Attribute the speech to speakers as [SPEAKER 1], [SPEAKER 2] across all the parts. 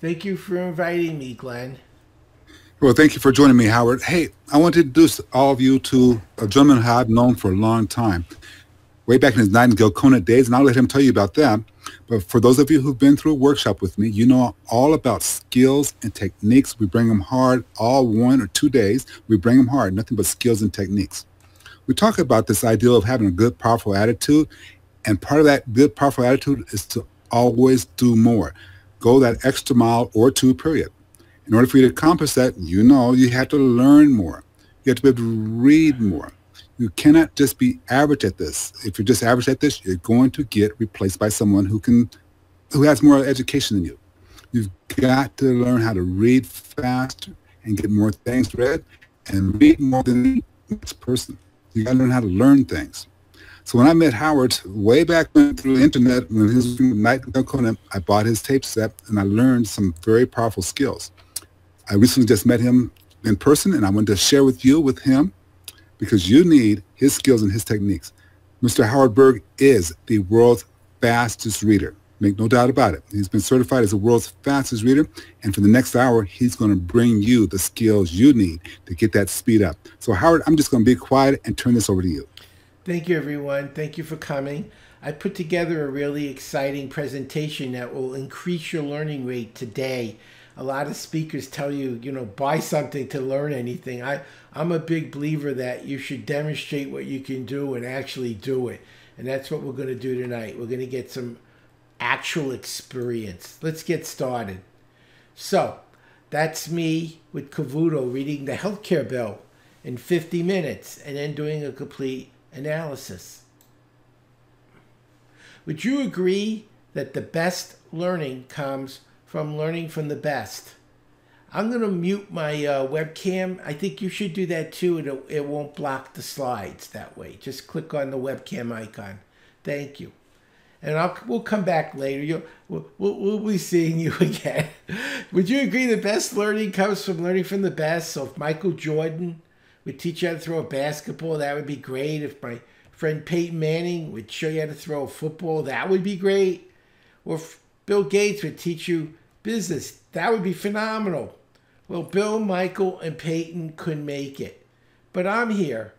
[SPEAKER 1] Thank you for inviting me, Glenn.
[SPEAKER 2] Well, thank you for joining me, Howard. Hey, I want to introduce all of you to a gentleman who I've known for a long time, way back in his Nightingale Conant days, and I'll let him tell you about that. But for those of you who've been through a workshop with me, you know all about skills and techniques. We bring them hard all 1 or 2 days. We bring them hard, nothing but skills and techniques. We talk about this idea of having a good, powerful attitude, and part of that good, powerful attitude is to always do more. Go that extra mile or two, period. In order for you to accomplish that, you know you have to learn more. You have to be able to read more. You cannot just be average at this. If you're just average at this, you're going to get replaced by someone who has more education than you. You've got to learn how to read faster and get more things read and read more than the next person. You got to learn how to learn things. So when I met Howard way back when through the internet, when he was doing Night Conan, I bought his tape set and I learned some very powerful skills. I recently just met him in person and I wanted to share with him because you need his skills and his techniques. Mr. Howard Berg is the world's fastest reader. Make no doubt about it. He's been certified as the world's fastest reader. And for the next hour, he's going to bring you the skills you need to get that speed up. So Howard, I'm just going to be quiet and turn this over to you.
[SPEAKER 1] Thank you, everyone. Thank you for coming. I put together a really exciting presentation that will increase your learning rate today. A lot of speakers tell you, buy something to learn anything. I'm a big believer that you should demonstrate what you can do and actually do it. And that's what we're going to do tonight. We're going to get some actual experience. Let's get started. So, that's me with Cavuto reading the healthcare bill in 50 minutes and then doing a complete analysis. Would you agree that the best learning comes from learning from the best? I'm going to mute my webcam. I think you should do that too. It won't block the slides that way. Just click on the webcam icon. Thank you. And we'll come back later. We'll be seeing you again. Would you agree the best learning comes from learning from the best? So if Michael Jordan would teach you how to throw a basketball, that would be great. If my friend Peyton Manning would show you how to throw a football, that would be great. Or if Bill Gates would teach you business, that would be phenomenal. Well, Bill, Michael, and Peyton couldn't make it. But I'm here,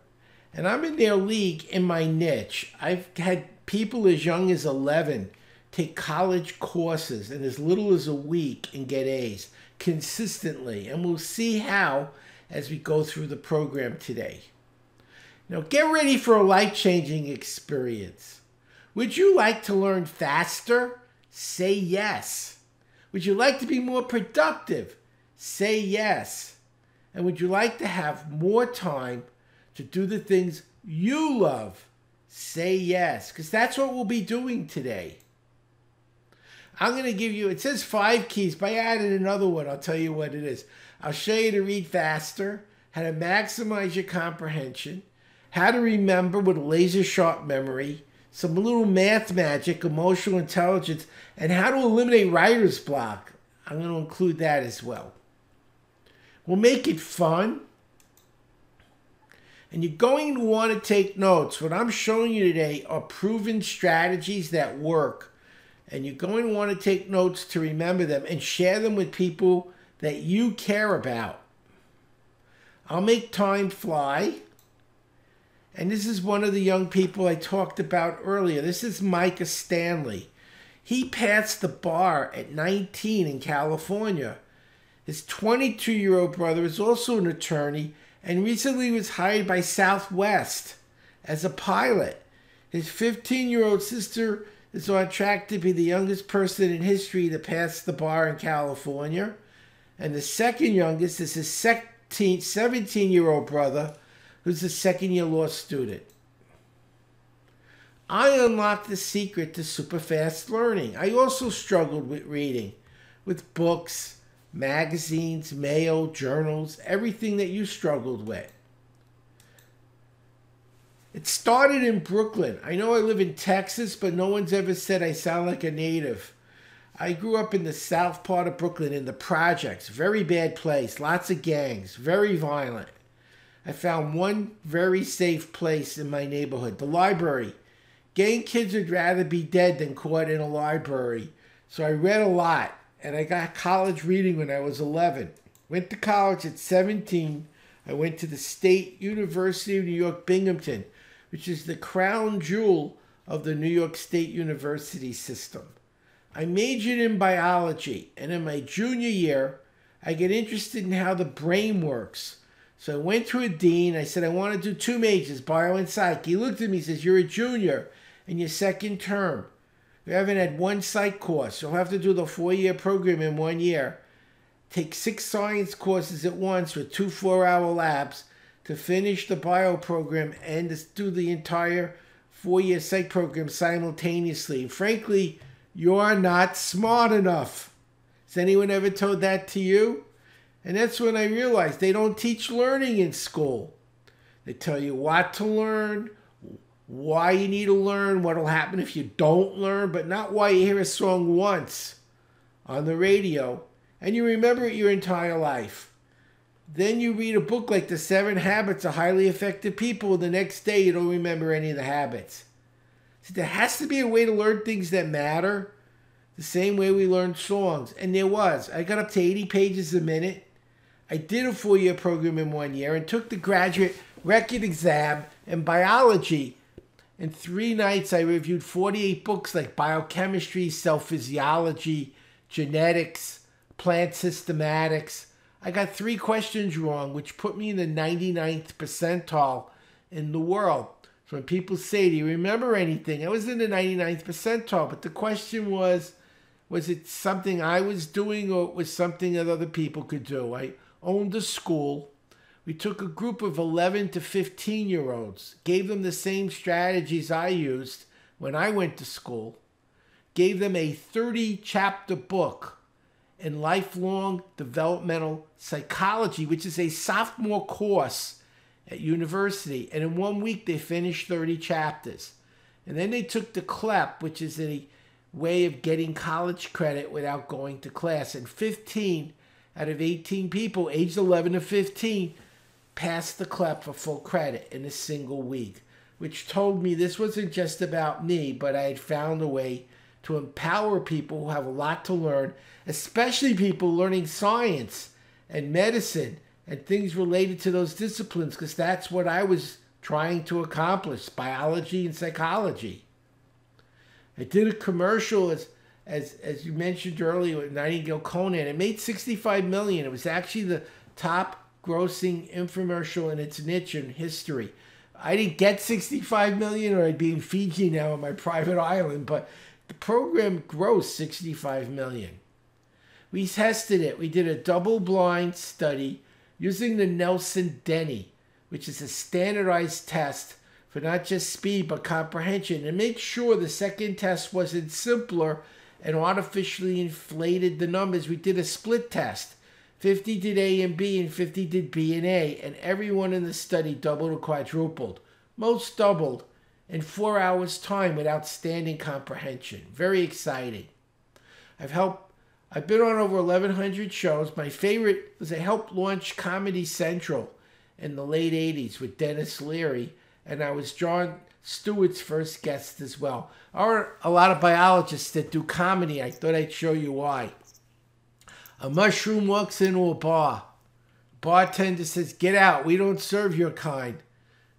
[SPEAKER 1] and I'm in their league in my niche. I've had people as young as 11 take college courses in as little as a week and get A's consistently. And we'll see how as we go through the program today. Now, get ready for a life-changing experience. Would you like to learn faster? Say yes. Would you like to be more productive? Say yes. And would you like to have more time to do the things you love? Say yes, because that's what we'll be doing today. I'm going to give you, it says 5 keys, but I added another one. I'll tell you what it is. I'll show you to read faster, how to maximize your comprehension, how to remember with laser sharp memory, some little math magic, emotional intelligence, and how to eliminate writer's block. I'm going to include that as well. We'll make it fun. And you're going to want to take notes. What I'm showing you today are proven strategies that work. And you're going to want to take notes to remember them and share them with people that you care about. I'll make time fly. And this is one of the young people I talked about earlier. This is Micah Stanley. He passed the bar at 19 in California. His 22-year-old brother is also an attorney and recently was hired by Southwest as a pilot. His 15-year-old sister is on track to be the youngest person in history to pass the bar in California. And the second youngest is his 17-year-old brother, who's a second-year law student. I unlocked the secret to super fast learning. I also struggled with reading, with books, magazines, mail, journals, everything that you struggled with. It started in Brooklyn. I know I live in Texas, but no one's ever said I sound like a native. I grew up in the south part of Brooklyn in the projects. Very bad place, lots of gangs, very violent. I found one very safe place in my neighborhood, the library. Gang kids would rather be dead than caught in a library. So I read a lot. and I got college reading when I was 11. Went to college at 17. I went to the State University of New York, Binghamton, which is the crown jewel of the New York State University system. I majored in biology, and in my junior year, I get interested in how the brain works. So I went to a dean. I said, I want to do 2 majors, bio and psych. He looked at me and says, you're a junior in your second term. You haven't had 1 psych course. You'll have to do the 4-year program in 1 year. Take 6 science courses at once with 2 4-hour labs to finish the bio program and to do the entire 4-year psych program simultaneously. Frankly, you're not smart enough. Has anyone ever told that to you? And that's when I realized they don't teach learning in school. They tell you what to learn, why you need to learn, what will happen if you don't learn, but not why you hear a song once on the radio and you remember it your entire life. Then you read a book like The 7 Habits of Highly Effective People. The next day you don't remember any of the habits. So there has to be a way to learn things that matter, the same way we learn songs. And there was. I got up to 80 pages a minute. I did a 4-year program in 1 year and took the graduate record exam in biology. In 3 nights, I reviewed 48 books like biochemistry, cell physiology, genetics, plant systematics. I got 3 questions wrong, which put me in the 99th percentile in the world. So when people say, do you remember anything? I was in the 99th percentile, but the question was it something I was doing or was something that other people could do? I owned a school. We took a group of 11 to 15-year-olds, gave them the same strategies I used when I went to school, gave them a 30-chapter book in lifelong developmental psychology, which is a sophomore course at university. And in 1 week, they finished 30 chapters. And then they took the CLEP, which is a way of getting college credit without going to class. And 15 out of 18 people, aged 11 to 15, passed the CLEP for full credit in a single week, which told me this wasn't just about me, but I had found a way to empower people who have a lot to learn, especially people learning science and medicine and things related to those disciplines, because that's what I was trying to accomplish, biology and psychology. I did a commercial, as you mentioned earlier, with Nightingale Conan. It made $65 million. It was actually the top grossing infomercial in its niche in history. I didn't get $65 million, or I'd be in Fiji now on my private island, but the program grossed $65 million. We tested it. We did a double-blind study using the Nelson-Denny, which is a standardized test for not just speed but comprehension, and made sure the second test wasn't simpler and artificially inflated the numbers. We did a split test. 50 did A and B and 50 did B and A, and everyone in the study doubled or quadrupled. Most doubled in 4 hours' time with outstanding comprehension. Very exciting. I've been on over 1,100 shows. My favorite was I helped launch Comedy Central in the late 80s with Dennis Leary, and I was Jon Stewart's first guest as well. There are a lot of biologists that do comedy. I thought I'd show you why. A mushroom walks into a bar. Bartender says, "Get out, we don't serve your kind."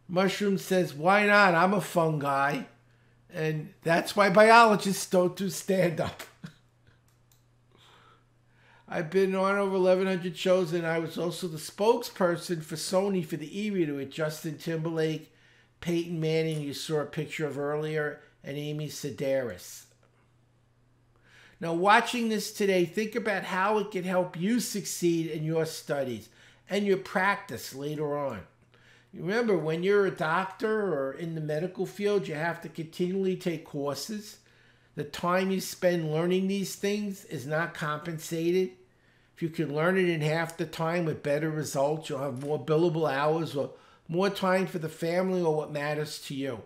[SPEAKER 1] Mushroom says, "Why not? I'm a fungi." And that's why biologists don't do stand-up. I've been on over 1,100 shows, and I was also the spokesperson for Sony for the e-reader with Justin Timberlake, Peyton Manning, you saw a picture of earlier, and Amy Sedaris. Now, watching this today, think about how it can help you succeed in your studies and your practice later on. Remember, when you're a doctor or in the medical field, you have to continually take courses. The time you spend learning these things is not compensated. If you can learn it in half the time with better results, you'll have more billable hours or more time for the family or what matters to you.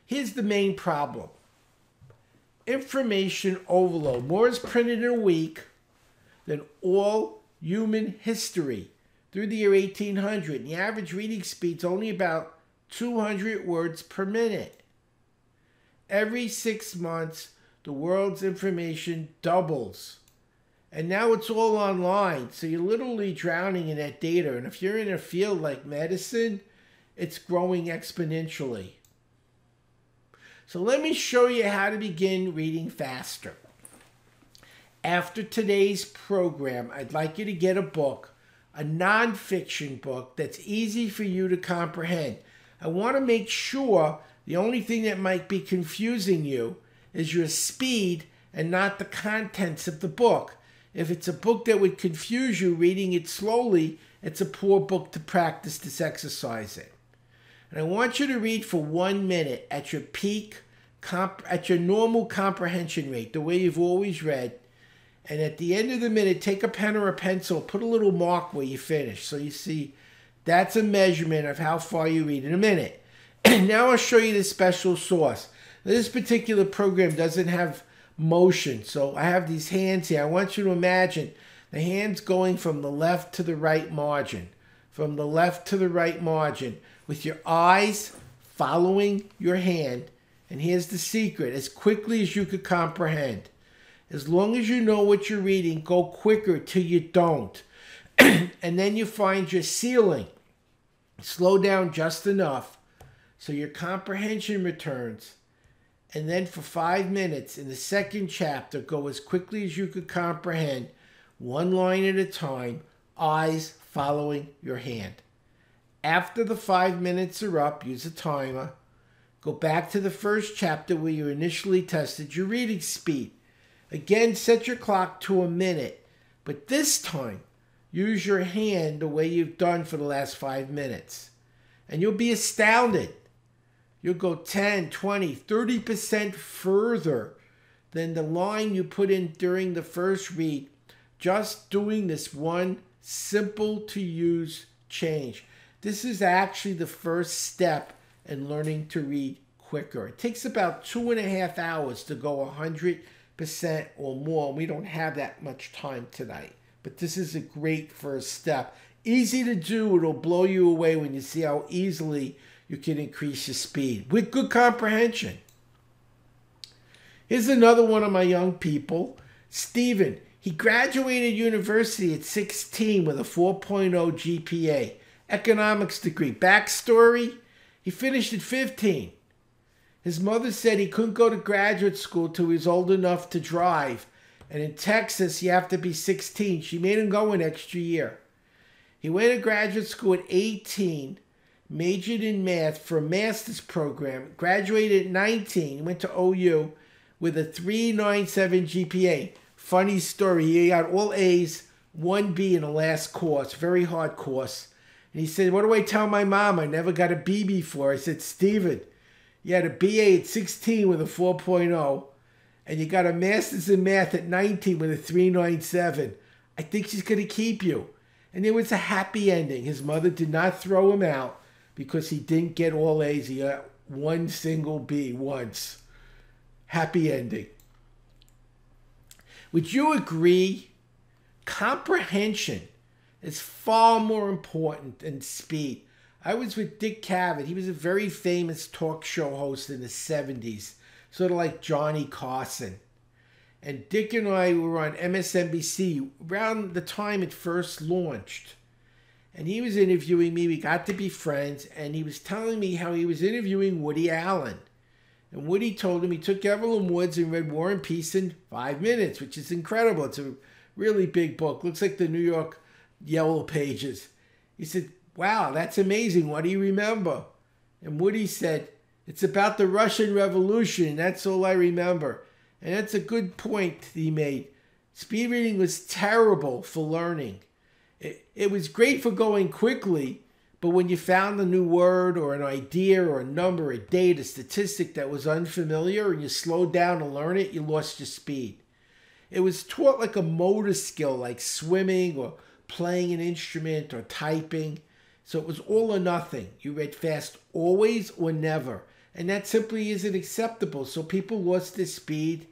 [SPEAKER 1] Here's the main problem. Information overload. More is printed in a week than all human history through the year 1800. And the average reading speed's only about 200 words per minute. Every 6 months, the world's information doubles. And now it's all online, so you're literally drowning in that data. And if you're in a field like medicine, it's growing exponentially. So let me show you how to begin reading faster. After today's program, I'd like you to get a book, a nonfiction book that's easy for you to comprehend. I want to make sure the only thing that might be confusing you is your speed and not the contents of the book. If it's a book that would confuse you reading it slowly, it's a poor book to practice this exercise in. And I want you to read for 1 minute at your peak, at your normal comprehension rate, the way you've always read. And at the end of the minute, take a pen or a pencil, put a little mark where you finish. So you see, that's a measurement of how far you read in a minute. And now I'll show you the special sauce. This particular program doesn't have motion. So I have these hands here. I want you to imagine the hands going from the left to the right margin, from the left to the right margin, with your eyes following your hand. And here's the secret, as quickly as you could comprehend. As long as you know what you're reading, go quicker till you don't. And then you find your ceiling. Slow down just enough so your comprehension returns. And then for 5 minutes in the second chapter, go as quickly as you could comprehend, one line at a time, eyes following your hand. After the 5 minutes are up, use a timer. Go back to the first chapter where you initially tested your reading speed. Again, set your clock to a minute, but this time, use your hand the way you've done for the last 5 minutes. And you'll be astounded. You'll go 10, 20, 30% further than the line you put in during the first read, just doing this one simple to use change. This is actually the first step in learning to read quicker. It takes about 2.5 hours to go 100% or more. We don't have that much time tonight, but this is a great first step. Easy to do. It'll blow you away when you see how easily you can increase your speed with good comprehension. Here's another one of my young people, Stephen. He graduated university at 16 with a 4.0 GPA, economics degree. Backstory, he finished at 15. His mother said he couldn't go to graduate school till he was old enough to drive. And in Texas, you have to be 16. She made him go an extra year. He went to graduate school at 18, majored in math for a master's program, graduated at 19, went to OU with a 3.97 GPA. Funny story, he got all A's, 1 B in the last course, very hard course. And he said, what do I tell my mom? I never got a B before. I said, Stephen, you had a BA at 16 with a 4.0, and you got a master's in math at 19 with a 3.97. I think she's going to keep you. And it was a happy ending. His mother did not throw him out because he didn't get all A's. He got 1 single B once. Happy ending. Would you agree? Comprehension is far more important than speed. I was with Dick Cavett. He was a very famous talk show host in the 70s, sort of like Johnny Carson. And Dick and I were on MSNBC around the time it first launched. And he was interviewing me. We got to be friends. And he was telling me how he was interviewing Woody Allen. And Woody told him he took Evelyn Woods and read War and Peace in 5 minutes, which is incredible. It's a really big book. Looks like the New York Yellow Pages. He said, wow, that's amazing. What do you remember? And Woody said, it's about the Russian Revolution. That's all I remember. And that's a good point he made. Speed reading was terrible for learning. It was great for going quickly, but when you found a new word or an idea or a number, a date, a statistic that was unfamiliar and you slowed down to learn it, you lost your speed. It was taught like a motor skill, like swimming or playing an instrument or typing. So it was all or nothing. You read fast always or never. And that simply isn't acceptable. So people lost their speed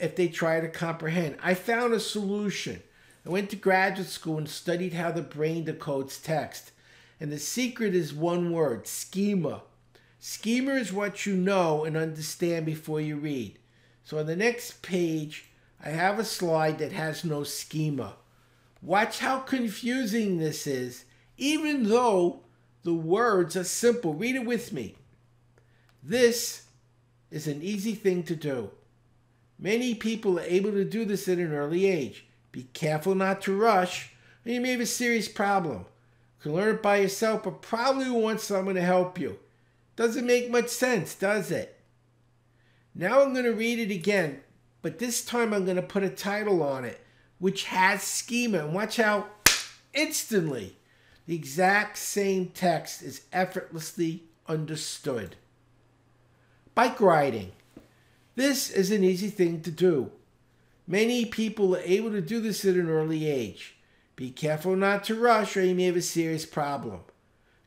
[SPEAKER 1] if they try to comprehend. I found a solution. I went to graduate school and studied how the brain decodes text. And the secret is one word, schema. Schema is what you know and understand before you read. So on the next page, I have a slide that has no schema. Watch how confusing this is, even though the words are simple. Read it with me. This is an easy thing to do. Many people are able to do this at an early age. Be careful not to rush, or you may have a serious problem. You can learn it by yourself, but probably want someone to help you. Doesn't make much sense, does it? Now I'm going to read it again, but this time I'm going to put a title on it, which has schema. And watch how instantly the exact same text is effortlessly understood. Bike riding. This is an easy thing to do. Many people are able to do this at an early age. Be careful not to rush, or you may have a serious problem.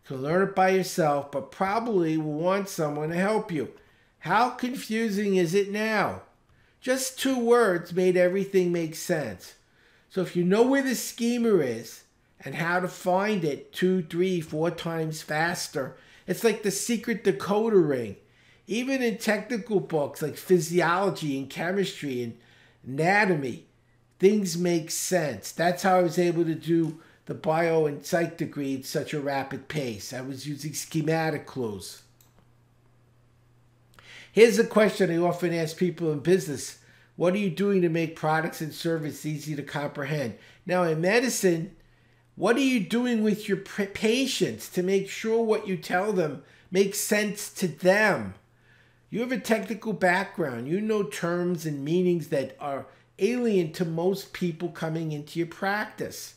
[SPEAKER 1] You can learn it by yourself, but probably will want someone to help you. How confusing is it now? Just 2 words made everything make sense. So if you know where the schema is and how to find it 2, 3, 4 times faster, it's like the secret decoder ring. Even in technical books like physiology and chemistry and anatomy, things make sense. That's how I was able to do the bio and psych degree at such a rapid pace. I was using schematic clues. Here's a question I often ask people in business. What are you doing to make products and services easy to comprehend? Now in medicine, what are you doing with your patients to make sure what you tell them makes sense to them? You have a technical background. You know terms and meanings that are alien to most people coming into your practice.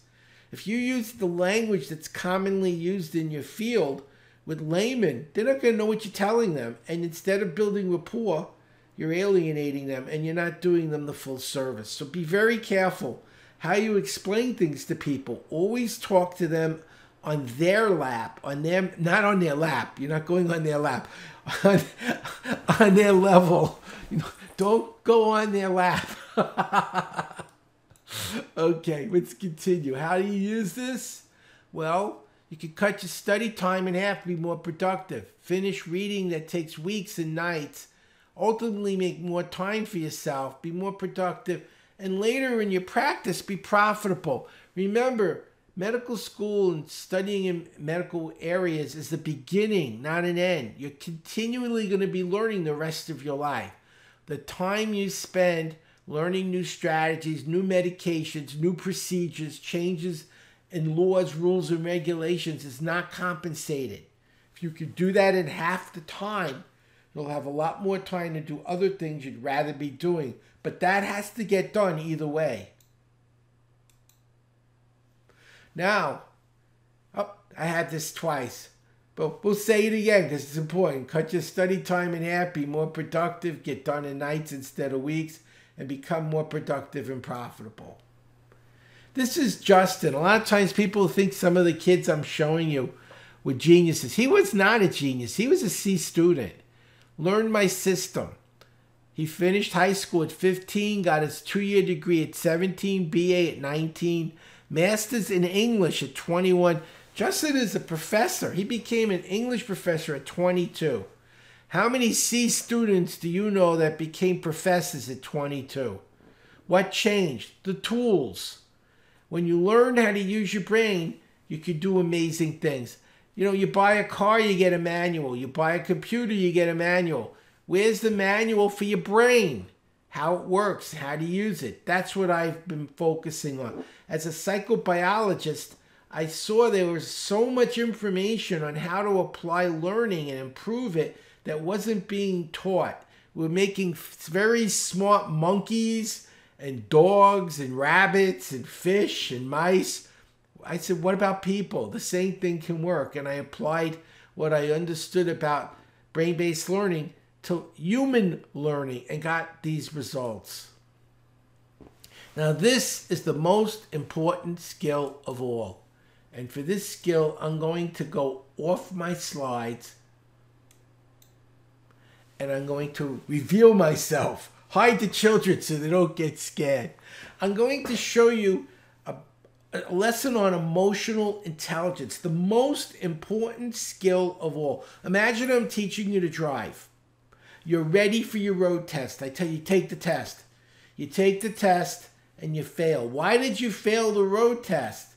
[SPEAKER 1] If you use the language that's commonly used in your field with laymen, they're not going to know what you're telling them. And instead of building rapport, you're alienating them and you're not doing them the full service. So be very careful how you explain things to people. Always talk to them on their lap, not on their lap. You're not going on their lap. On their level. Don't go on their lap. Okay, let's continue. How do you use this? Well, you can cut your study time in half to be more productive. Finish reading that takes weeks and nights. Ultimately make more time for yourself. Be more productive. And later in your practice, be profitable. Remember, medical school and studying in medical areas is the beginning, not an end. You're continually going to be learning the rest of your life. The time you spend learning new strategies, new medications, new procedures, changes in laws, rules, and regulations is not compensated. If you could do that in half the time, you'll have a lot more time to do other things you'd rather be doing. But that has to get done either way. Now, I had this twice, but we'll say it again because it's important. Cut your study time in half, be more productive, get done in nights instead of weeks, and become more productive and profitable. This is Justin. A lot of times people think some of the kids I'm showing you were geniuses. He was not a genius. He was a C student. Learned my system. He finished high school at 15, got his 2-year degree at 17, BA at 19, Masters in English at 21. Justin is a professor. He became an English professor at 22. How many C students do you know that became professors at 22? What changed? The tools. When you learn how to use your brain, you can do amazing things. You buy a car, you get a manual. You buy a computer, you get a manual. Where's the manual for your brain? How it works, how to use it. That's what I've been focusing on. As a psychobiologist, I saw there was so much information on how to apply learning and improve it that wasn't being taught. We're making very smart monkeys and dogs and rabbits and fish and mice. I said, what about people? The same thing can work. And I applied what I understood about brain-based learning to human learning and got these results. Now, this is the most important skill of all. And for this skill, I'm going to go off my slides and I'm going to reveal myself. Hide the children so they don't get scared. I'm going to show you a lesson on emotional intelligence, the most important skill of all. Imagine I'm teaching you to drive. You're ready for your road test. I tell you, take the test. You take the test and you fail. Why did you fail the road test?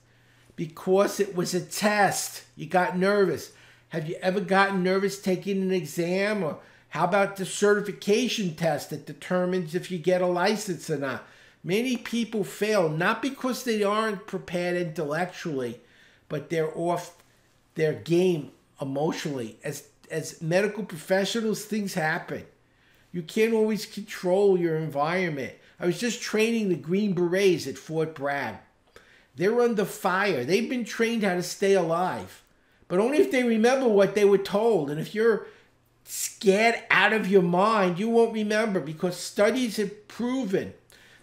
[SPEAKER 1] Because it was a test. You got nervous. Have you ever gotten nervous taking an exam? Or how about the certification test that determines if you get a license or not? Many people fail not because they aren't prepared intellectually, but they're off their game emotionally. As medical professionals, things happen. You can't always control your environment. I was just training the Green Berets at Fort Bragg. They're under fire. They've been trained how to stay alive, but only if they remember what they were told. And if you're scared out of your mind, you won't remember, because studies have proven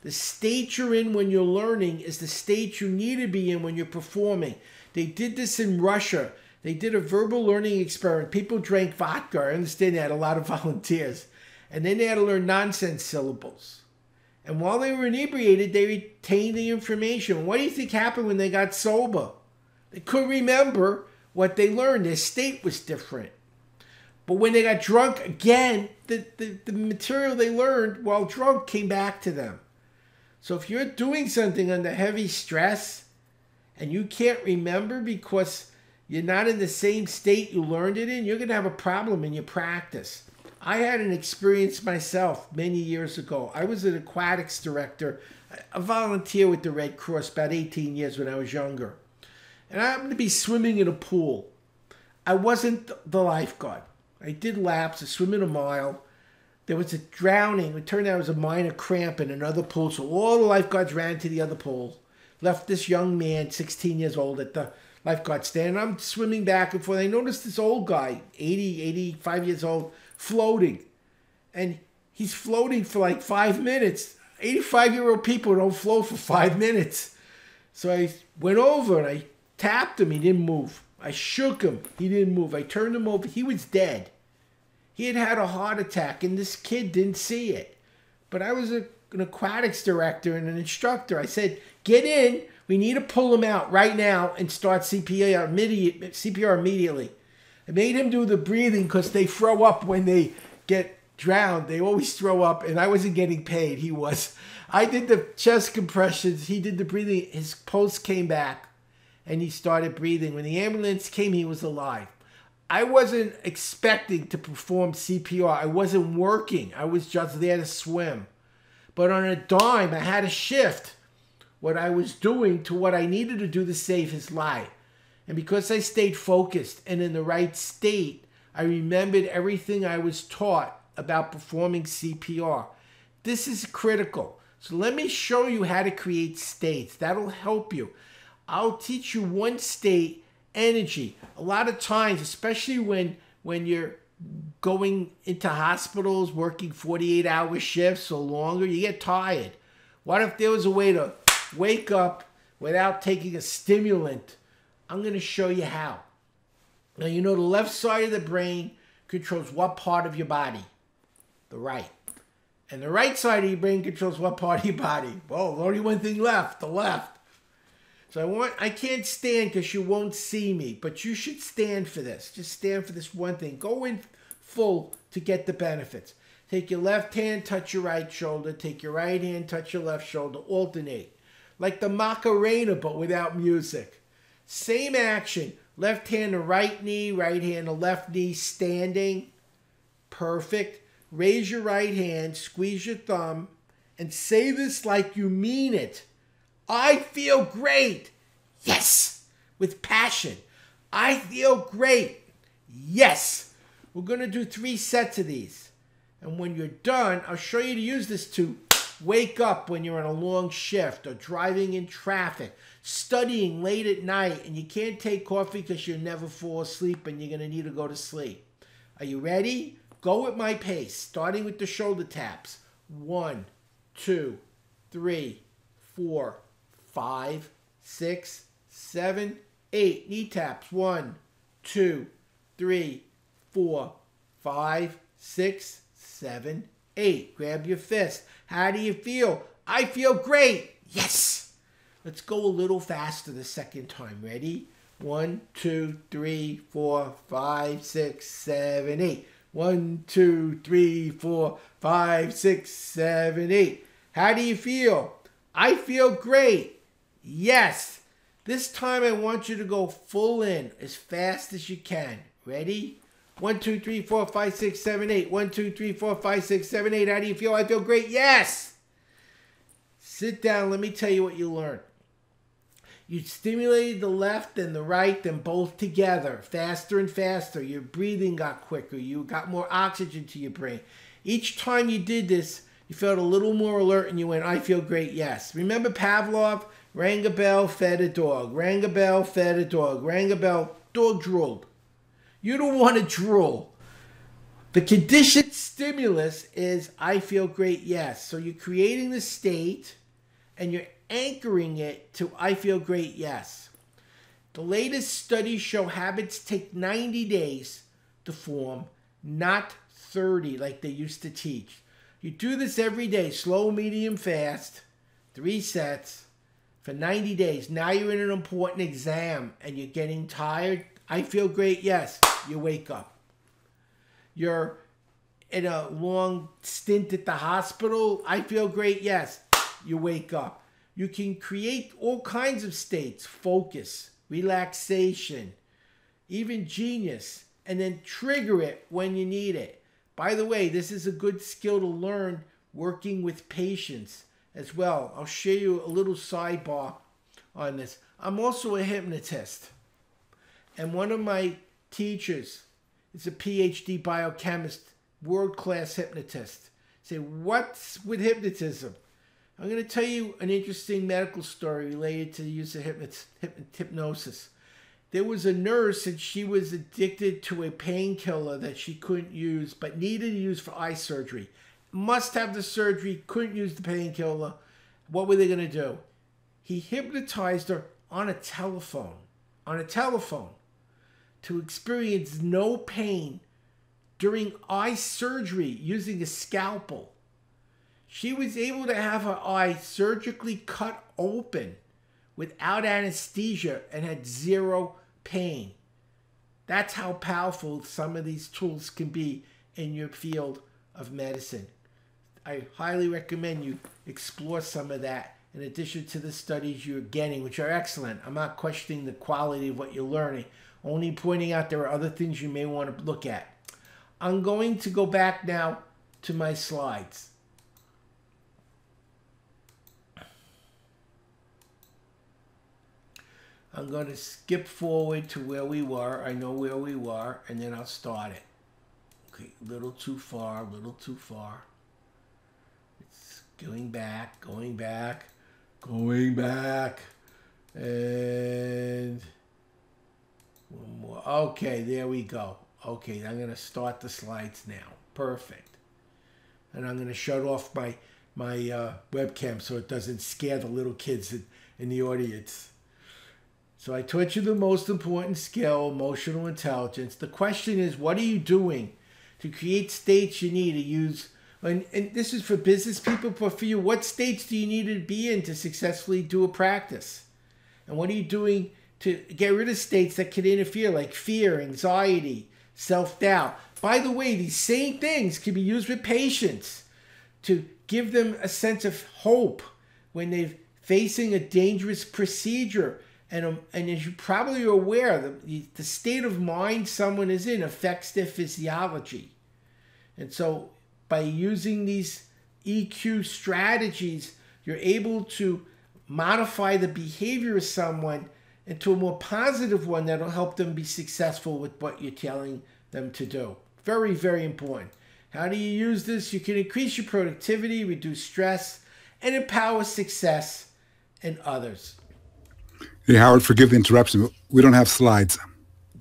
[SPEAKER 1] the state you're in when you're learning is the state you need to be in when you're performing. They did this in Russia. They did a verbal learning experiment. People drank vodka. I understand they had a lot of volunteers. And then they had to learn nonsense syllables. And while they were inebriated, they retained the information. What do you think happened when they got sober? They couldn't remember what they learned. Their state was different. But when they got drunk again, the material they learned while drunk came back to them. So if you're doing something under heavy stress and you can't remember because you're not in the same state you learned it in, you're going to have a problem in your practice. I had an experience myself many years ago. I was an aquatics director, a volunteer with the Red Cross about 18 years when I was younger. And I happened to be swimming in a pool. I wasn't the lifeguard. I did laps, I swim in a mile. There was a drowning. It turned out it was a minor cramp in another pool. So all the lifeguards ran to the other pool. Left this young man, 16 years old, at the lifeguard stand. And I'm swimming back and forth. I noticed this old guy, 80, 85 years old, floating. And he's floating for like 5 minutes. 85-year-old people don't float for 5 minutes. So I went over and I tapped him. He didn't move. I shook him. He didn't move. I turned him over. He was dead. He had had a heart attack, and this kid didn't see it. But I was an aquatics director and an instructor. I said, get in. We need to pull him out right now and start CPR immediately. I made him do the breathing because they throw up when they get drowned. They always throw up, and I wasn't getting paid. He was. I did the chest compressions. He did the breathing. His pulse came back, and he started breathing. When the ambulance came, he was alive. I wasn't expecting to perform CPR. I wasn't working. I was just there to swim. But on a dime, I had to shift what I was doing to what I needed to do to save his life. And because I stayed focused and in the right state, I remembered everything I was taught about performing CPR. This is critical. So let me show you how to create states. That'll help you. I'll teach you one state, energy. A lot of times, especially when you're going into hospitals, working 48-hour shifts or longer, you get tired. What if there was a way to wake up without taking a stimulant? I'm going to show you how. Now, you know the left side of the brain controls what part of your body? The right. And the right side of your brain controls what part of your body? Well, there's only one thing left, the left. So I can't stand because you won't see me, but you should stand for this. Just stand for this one thing. Go in full to get the benefits. Take your left hand, touch your right shoulder. Take your right hand, touch your left shoulder. Alternate. Like the Macarena, but without music. Same action. Left hand to right knee to left knee, standing. Perfect. Raise your right hand, squeeze your thumb, and say this like you mean it. I feel great. Yes. With passion. I feel great. Yes. We're going to do 3 sets of these. And when you're done, I'll show you to use this to wake up when you're on a long shift or driving in traffic, studying late at night, and you can't take coffee because you'll never fall asleep and you're going to need to go to sleep. Are you ready? Go at my pace, starting with the shoulder taps. 1, 2, 3, 4, 5, 6, 7, 8. Knee taps. 1, 2, 3, 4, 5, 6, 7, 8. Grab your fist. How do you feel? I feel great. Yes. Let's go a little faster the second time. Ready? 1, 2, 3, 4, 5, 6, 7, 8. 1, 2, 3, 4, 5, 6, 7, 8. How do you feel? I feel great. Yes. This time I want you to go full in as fast as you can. Ready? 1, 2, 3, 4, 5, 6, 7, 8. 1, 2, 3, 4, 5, 6, 7, 8. How do you feel? I feel great. Yes. Sit down. Let me tell you what you learned. You stimulated the left and the right, then both together, faster and faster. Your breathing got quicker. You got more oxygen to your brain. Each time you did this, you felt a little more alert and you went, I feel great, yes. Remember Pavlov? Rang a bell, fed a dog. Rang a bell, fed a dog. Rang a bell, dog drooled. You don't want to drool. The conditioned stimulus is, I feel great, yes. So you're creating the state and you're anchoring it to, I feel great, yes. The latest studies show habits take 90 days to form, not 30 like they used to teach. You do this every day, slow, medium, fast, 3 sets for 90 days. Now you're in an important exam and you're getting tired. I feel great, yes. You wake up. You're in a long stint at the hospital. I feel great, yes. You wake up. You can create all kinds of states, focus, relaxation, even genius, and then trigger it when you need it. By the way, this is a good skill to learn working with patients as well. I'll show you a little sidebar on this. I'm also a hypnotist. And one of my teachers is a PhD biochemist, world-class hypnotist. Say, what's with hypnotism? I'm going to tell you an interesting medical story related to the use of hypnosis. There was a nurse and she was addicted to a painkiller that she couldn't use but needed to use for eye surgery. Must have the surgery, couldn't use the painkiller. What were they going to do? He hypnotized her on a telephone, to experience no pain during eye surgery using a scalpel. She was able to have her eye surgically cut open without anesthesia and had 0 pain. That's how powerful some of these tools can be in your field of medicine. I highly recommend you explore some of that in addition to the studies you're getting, which are excellent. I'm not questioning the quality of what you're learning, only pointing out there are other things you may want to look at. I'm going to go back now to my slides. I'm going to skip forward to where we were. I know where we were, and then I'll start it. Okay, a little too far, a little too far. It's going back, going back, going back. And one more. Okay, there we go. Okay, I'm going to start the slides now. Perfect. And I'm going to shut off my webcam so it doesn't scare the little kids in the audience. So I taught you the most important skill, emotional intelligence. The question is, what are you doing to create states you need to use? And this is for business people, but for you, what states do you need to be in to successfully do a practice? And what are you doing to get rid of states that can interfere, like fear, anxiety, self-doubt? By the way, these same things can be used with patients to give them a sense of hope when they're facing a dangerous procedure. And as you probably are aware, the state of mind someone is in affects their physiology. And so by using these EQ strategies, you're able to modify the behavior of someone into a more positive one that'll help them be successful with what you're telling them to do. Very, very important. How do you use this? You can increase your productivity, reduce stress, and empower success in others.
[SPEAKER 2] Hey, Howard, forgive the interruption. We don't have slides.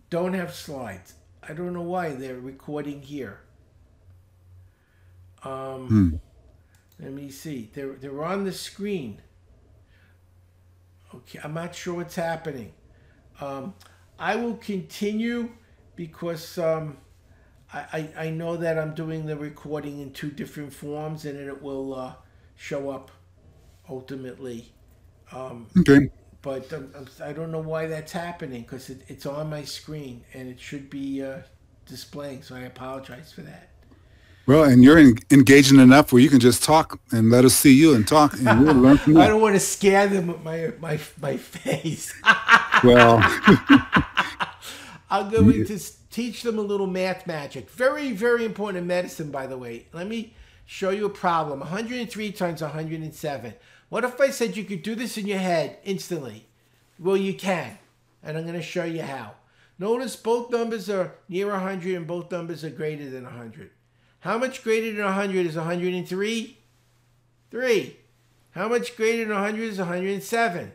[SPEAKER 1] Don't have slides. I don't know why they're recording here. Let me see. They're on the screen. Okay, I'm not sure what's happening. I will continue because I know that I'm doing the recording in 2 different forms, and it will show up ultimately.
[SPEAKER 2] Okay.
[SPEAKER 1] But I don't know why that's happening because it's on my screen and it should be displaying. So I apologize for that.
[SPEAKER 2] Well, and you're engaging enough where you can just talk and let us see you and talk, and we'll learn from you.
[SPEAKER 1] I don't want to scare them with my face.
[SPEAKER 2] Well,
[SPEAKER 1] I'm going to teach them a little math magic. Very, very important in medicine, by the way. Let me show you a problem. 103 times 107. What if I said you could do this in your head instantly? Well, you can, and I'm going to show you how. Notice both numbers are near 100 and both numbers are greater than 100. How much greater than 100 is 103? 3. How much greater than 100 is 107?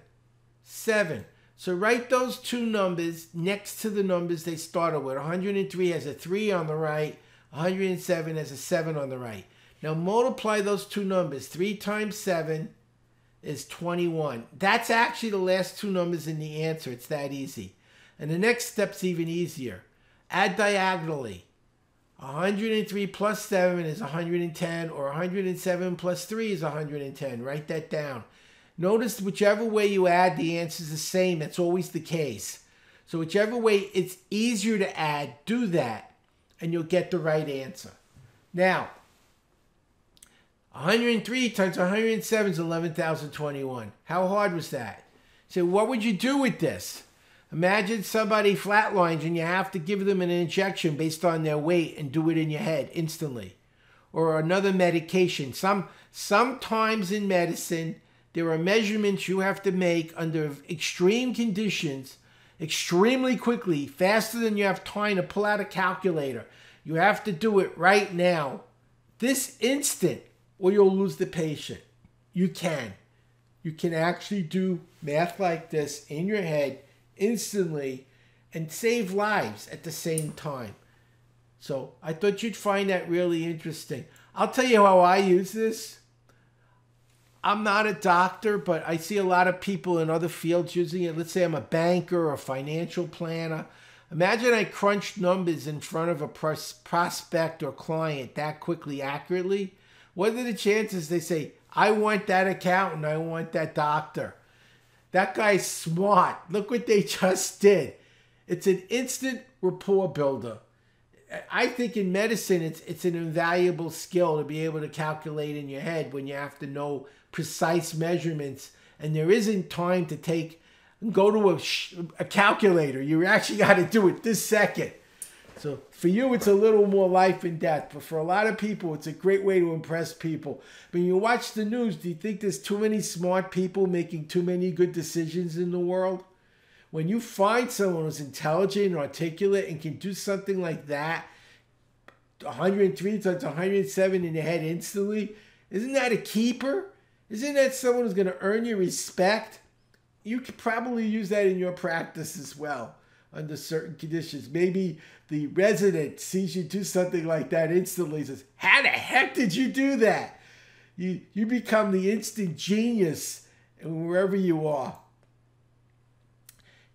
[SPEAKER 1] 7. So write those two numbers next to the numbers they started with. 103 has a 3 on the right. 107 has a 7 on the right. Now multiply those two numbers. 3 times 7 is 21. That's actually the last two numbers in the answer. It's that easy. And the next step's even easier. Add diagonally. 103 plus 7 is 110, or 107 plus 3 is 110. Write that down. Notice whichever way you add, the answer is the same. That's always the case. So whichever way it's easier to add, do that, and you'll get the right answer. Now, 103 times 107 is 11,021. How hard was that? So what would you do with this? Imagine somebody flatlines and you have to give them an injection based on their weight and do it in your head instantly. Or another medication. Sometimes in medicine, there are measurements you have to make under extreme conditions, extremely quickly, faster than you have time to pull out a calculator. You have to do it right now, this instant, or you'll lose the patient. You can. You can actually do math like this in your head instantly and save lives at the same time. So I thought you'd find that really interesting. I'll tell you how I use this. I'm not a doctor, but I see a lot of people in other fields using it. Let's say I'm a banker or a financial planner. Imagine I crunched numbers in front of a prospect or client that quickly, accurately. What are the chances they say, I want that accountant, I want that doctor? That guy's smart. Look what they just did. It's an instant rapport builder. I think in medicine, it's an invaluable skill to be able to calculate in your head when you have to know precise measurements and there isn't time to go to a calculator. You actually got to do it this second. So for you, it's a little more life and death. But for a lot of people, it's a great way to impress people. When you watch the news, do you think there's too many smart people making too many good decisions in the world? When you find someone who's intelligent and articulate and can do something like that, 103 times 107 in your head instantly, isn't that a keeper? Isn't that someone who's going to earn your respect? You could probably use that in your practice as well under certain conditions. Maybe the resident sees you do something like that instantly and says, how the heck did you do that? You become the instant genius wherever you are.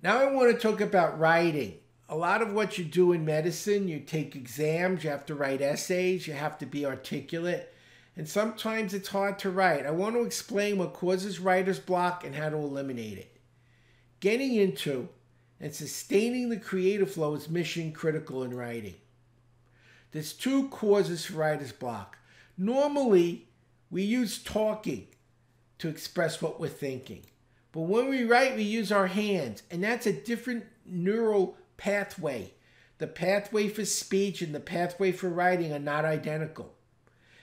[SPEAKER 1] Now I want to talk about writing. A lot of what you do in medicine, you take exams, you have to write essays, you have to be articulate, and sometimes it's hard to write. I want to explain what causes writer's block and how to eliminate it. Getting into and sustaining the creative flow is mission critical in writing. There's two causes for writer's block. Normally, we use talking to express what we're thinking. But when we write, we use our hands, and that's a different neural pathway. The pathway for speech and the pathway for writing are not identical.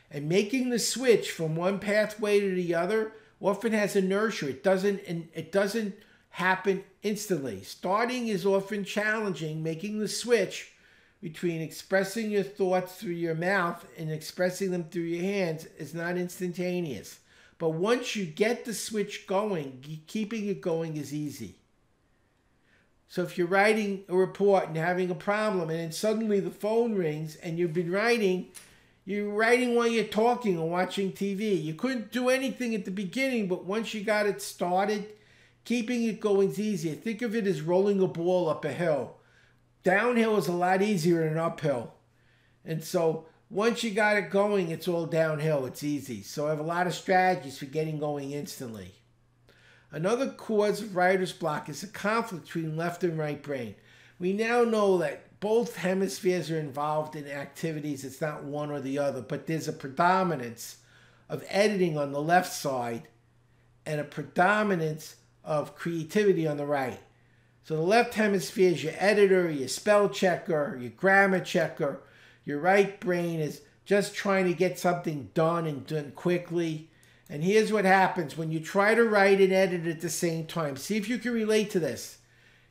[SPEAKER 1] And making the switch from one pathway to the other often has inertia. It doesn't happen instantly. Starting is often challenging. Making the switch between expressing your thoughts through your mouth and expressing them through your hands is not instantaneous. But once you get the switch going, keeping it going is easy. So if you're writing a report and having a problem and then suddenly the phone rings and you're writing while you're talking or watching TV. You couldn't do anything at the beginning, but once you got it started, keeping it going is easier. Think of it as rolling a ball up a hill. Downhill is a lot easier than uphill. And so once you got it going, it's all downhill. It's easy. So I have a lot of strategies for getting going instantly. Another cause of writer's block is a conflict between left and right brain. We now know that both hemispheres are involved in activities. It's not one or the other, but there's a predominance of editing on the left side and a predominance of creativity on the right. So the left hemisphere is your editor, your spell checker, your grammar checker. Your right brain is just trying to get something done and done quickly. And here's what happens when you try to write and edit at the same time. See if you can relate to this.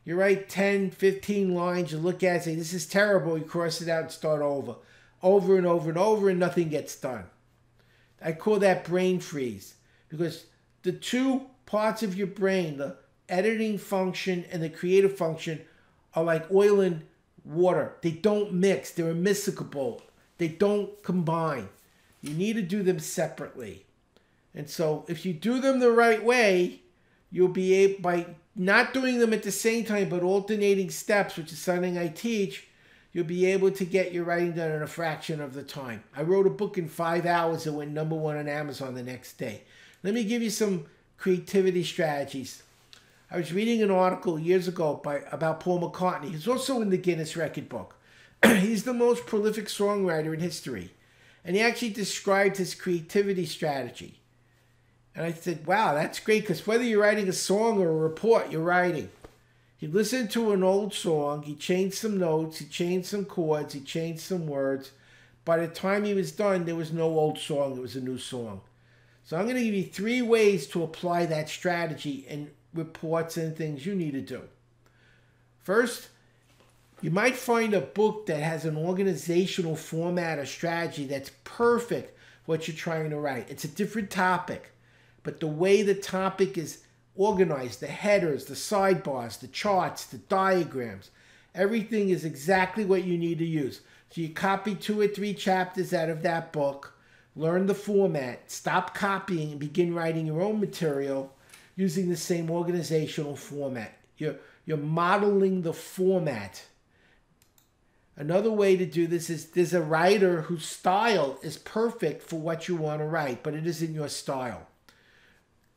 [SPEAKER 1] You write 10, 15 lines, you look at it and say, this is terrible. You cross it out and start over. Over and over and over, and nothing gets done. I call that brain freeze, because the two parts of your brain, the editing function and the creative function, are like oil and water. They don't mix. They're immiscible. They don't combine. You need to do them separately. And so if you do them the right way, you'll be able, by not doing them at the same time, but alternating steps, which is something I teach, you'll be able to get your writing done in a fraction of the time. I wrote a book in 5 hours that went #1 on Amazon the next day. Let me give you some creativity strategies. I was reading an article years ago about Paul McCartney. He's also in the Guinness Record Book. He's the most prolific songwriter in history. And he actually described his creativity strategy. And I said, wow, that's great, because whether you're writing a song or a report, you're writing. He listened to an old song, he changed some notes, he changed some chords, he changed some words. By the time he was done, there was no old song, it was a new song. So I'm going to give you 3 ways to apply that strategy in reports and things you need to do. First, you might find a book that has an organizational format or strategy that's perfect for what you're trying to write. It's a different topic, but the way the topic is organized, the headers, the sidebars, the charts, the diagrams, everything is exactly what you need to use. So you copy 2 or 3 chapters out of that book, learn the format, stop copying and begin writing your own material using the same organizational format. You're modeling the format. Another way to do this is there's a writer whose style is perfect for what you want to write, but it isn't your style.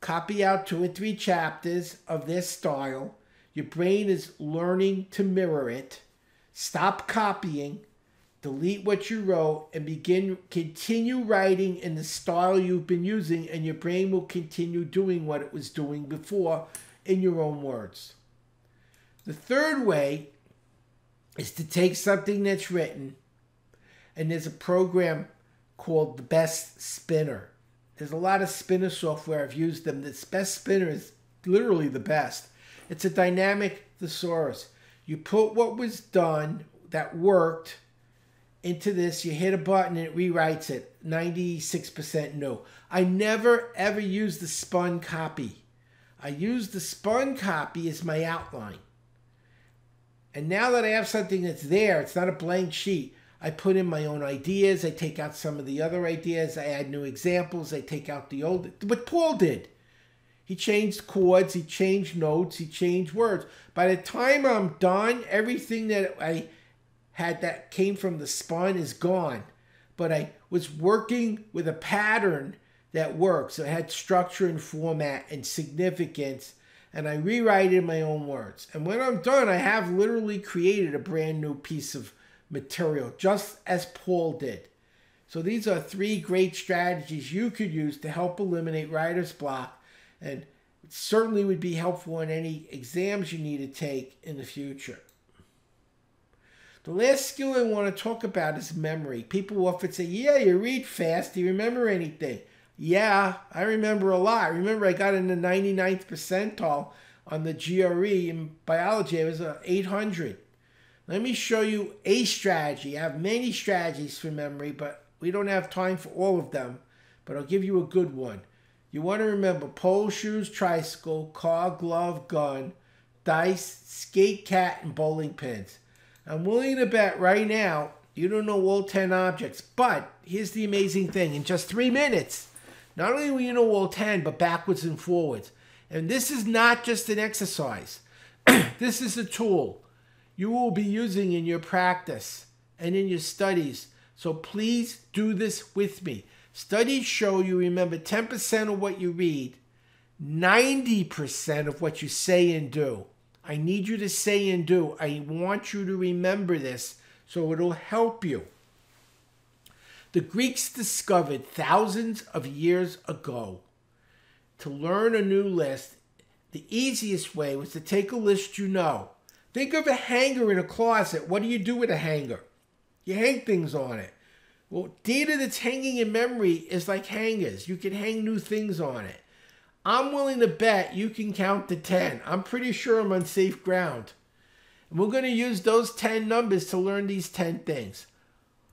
[SPEAKER 1] Copy out 2 or 3 chapters of their style. Your brain is learning to mirror it. Stop copying, delete what you wrote, and continue writing in the style you've been using, and your brain will continue doing what it was doing before in your own words. The third way is to take something that's written, and there's a program called the Best Spinner. There's a lot of spinner software. I've used them. This Best Spinner is literally the best. It's a dynamic thesaurus. You put what was done that worked into this, you hit a button and it rewrites it. 96% no. I never ever use the spun copy. I use the spun copy as my outline. And now that I have something that's there, it's not a blank sheet, I put in my own ideas, I take out some of the other ideas, I add new examples, I take out the old, what Paul did. He changed chords, he changed notes, he changed words. By the time I'm done, everything that I had that came from the spun is gone. But I was working with a pattern that works. So it had structure and format and significance, and I rewrite it in my own words. And when I'm done, I have literally created a brand new piece of material, just as Paul did. So these are 3 great strategies you could use to help eliminate writer's block, and it certainly would be helpful in any exams you need to take in the future. The last skill I want to talk about is memory. People often say, yeah, you read fast. Do you remember anything? Yeah, I remember a lot. Remember, I got in the 99th percentile on the GRE in biology. It was 800. Let me show you a strategy. I have many strategies for memory, but we don't have time for all of them. But I'll give you a good one. You want to remember pole, shoes, tricycle, car, glove, gun, dice, skate, cat, and bowling pins. I'm willing to bet right now you don't know all 10 objects, but here's the amazing thing. In just 3 minutes, not only will you know all 10, but backwards and forwards. And this is not just an exercise. This is a tool you will be using in your practice and in your studies. So please do this with me. Studies show you remember 10% of what you read, 90% of what you say and do. I need you to say and do. I want you to remember this so it'll help you. The Greeks discovered thousands of years ago to learn a new list, the easiest way was to take a list you know. Think of a hanger in a closet. What do you do with a hanger? You hang things on it. Well, data that's hanging in memory is like hangers. You can hang new things on it. I'm willing to bet you can count to 10. I'm pretty sure I'm on safe ground. And we're going to use those 10 numbers to learn these 10 things.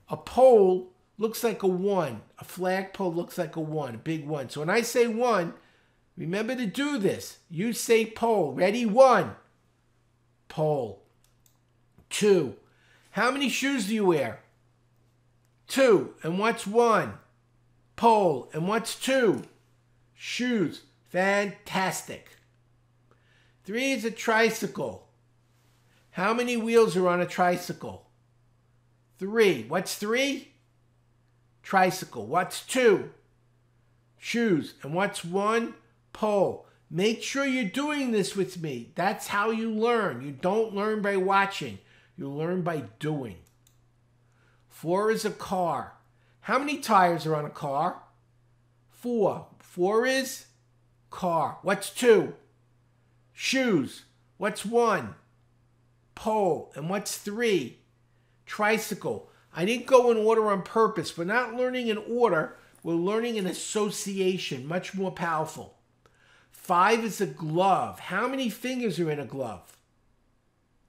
[SPEAKER 1] A pole looks like a 1. A flagpole looks like a 1, a big 1. So when I say 1, remember to do this. You say pole. Ready? 1. Pole. 2. How many shoes do you wear? 2. And what's 1? Pole. And what's 2? Shoes. Fantastic. 3 is a tricycle. How many wheels are on a tricycle? 3. What's 3? Tricycle. What's 2? Shoes. And what's 1? Pole. Make sure you're doing this with me. That's how you learn. You don't learn by watching. You learn by doing. 4 is a car. How many tires are on a car? 4. 4 is car. What's 2? Shoes. What's 1? Pole. And what's 3? Tricycle. I didn't go in order on purpose. We're not learning in order. We're learning in association. Much more powerful. 5 is a glove. How many fingers are in a glove?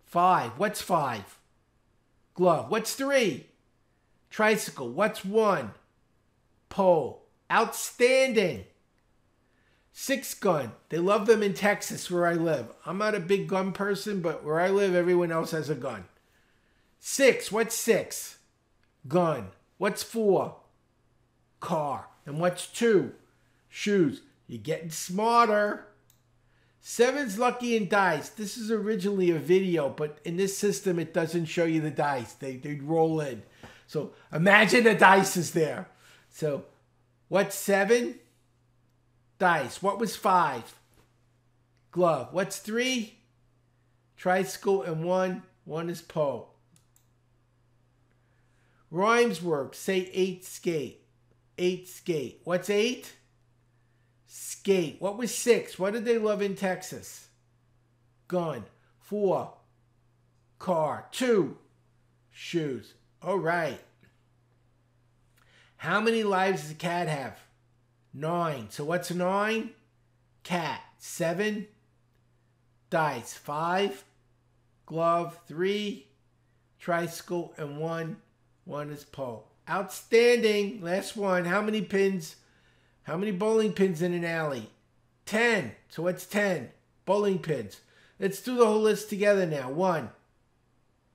[SPEAKER 1] 5. What's 5? Glove. What's 3? Tricycle. What's 1? Pole. Outstanding. 6 gun. They love them in Texas where I live. I'm not a big gun person, but where I live, everyone else has a gun. 6. What's 6? Gun. What's 4? Car. And what's 2? Shoes. You're getting smarter. 7's lucky in dice. This is originally a video, but in this system, it doesn't show you the dice. They roll in. So imagine the dice is there. So what's 7? Dice. What was 5? Glove. What's 3? Tricycle. And 1 is pole. Rhymes work. Say 8 skate. 8 skate. What's 8? Skate. What was 6? What did they love in Texas? Gun. 4. Car. 2. Shoes. All right. How many lives does a cat have? 9. So what's 9? Cat. 7. Dice. 5. Glove. 3. Tricycle. And 1 is pole. Outstanding. Last one. How many pins? How many bowling pins in an alley? 10. So what's 10? Bowling pins. Let's do the whole list together now. 1.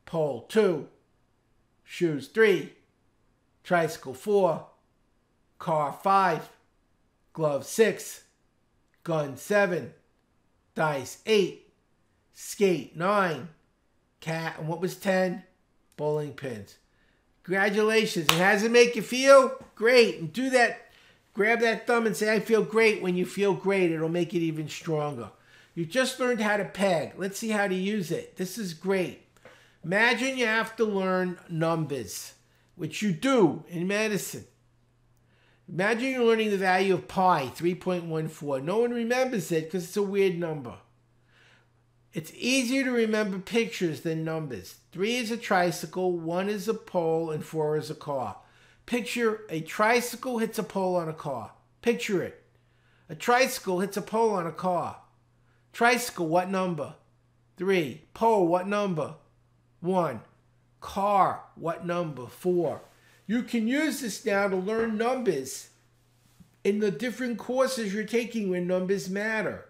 [SPEAKER 1] Pole. 2. Shoes. 3. Tricycle. 4. Car. 5. Glove. 6. Gun. 7. Dice. 8. Skate. 9. Cat. And what was 10? Bowling pins. Congratulations. And how does it make you feel? Great. And do that. Grab that thumb and say, I feel great. When you feel great, it'll make it even stronger. You just learned how to peg. Let's see how to use it. This is great. Imagine you have to learn numbers, which you do in medicine. Imagine you're learning the value of pi, 3.14. No one remembers it because it's a weird number. It's easier to remember pictures than numbers. 3 is a tricycle, 1 is a pole, and 4 is a car. Picture a tricycle hits a pole on a car. Picture it. A tricycle hits a pole on a car. Tricycle, what number? 3. Pole, what number? 1. Car, what number? 4. You can use this now to learn numbers in the different courses you're taking where numbers matter.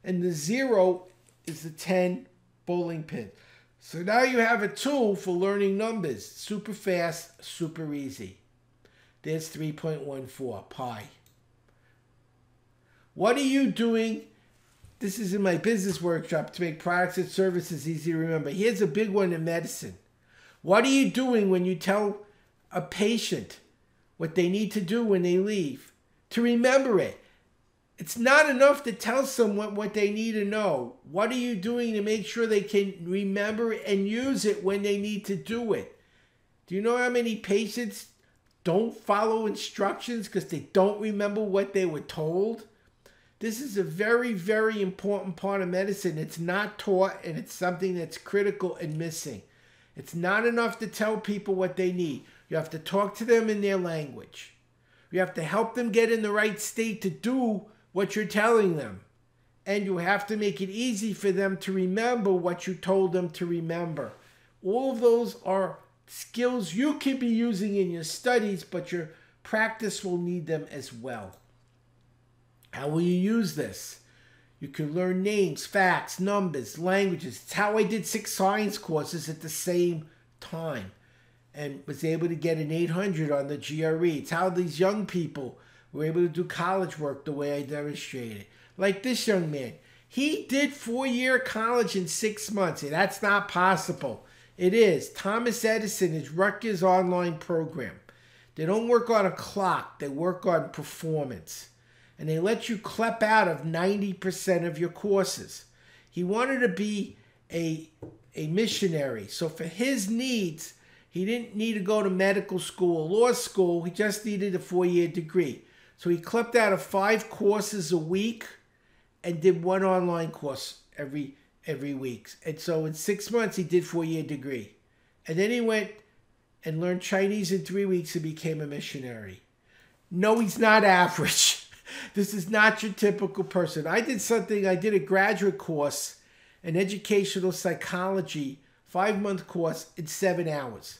[SPEAKER 1] And the 0 is the 10 bowling pin. So now you have a tool for learning numbers. Super fast, super easy. There's 3.14, pi. What are you doing? This is in my business workshop to make products and services easy to remember. Here's a big one in medicine. What are you doing when you tell a patient what they need to do when they leave? To remember it. It's not enough to tell someone what they need to know. What are you doing to make sure they can remember and use it when they need to do it? Do you know how many patients don't follow instructions because they don't remember what they were told? This is a very, very important part of medicine. It's not taught, and it's something that's critical and missing. It's not enough to tell people what they need. You have to talk to them in their language. You have to help them get in the right state to do what you're telling them. And you have to make it easy for them to remember what you told them to remember. All of those are skills you can be using in your studies, but your practice will need them as well. How will you use this? You can learn names, facts, numbers, languages. It's how I did 6 science courses at the same time and was able to get an 800 on the GRE. It's how these young people were able to do college work the way I demonstrated. Like this young man. He did 4-year college in 6 months. And that's not possible. It is. Thomas Edison is Rutgers online program. They don't work on a clock. They work on performance. And they let you clep out of 90% of your courses. He wanted to be a missionary. So for his needs, he didn't need to go to medical school, law school. He just needed a 4-year degree. So he clept out of 5 courses a week and did 1 online course every week. And so in 6 months, he did 4-year degree. And then he went and learned Chinese in 3 weeks and became a missionary. No, he's not average. This is not your typical person. I did a graduate course in educational psychology, 5-month course in 7 hours.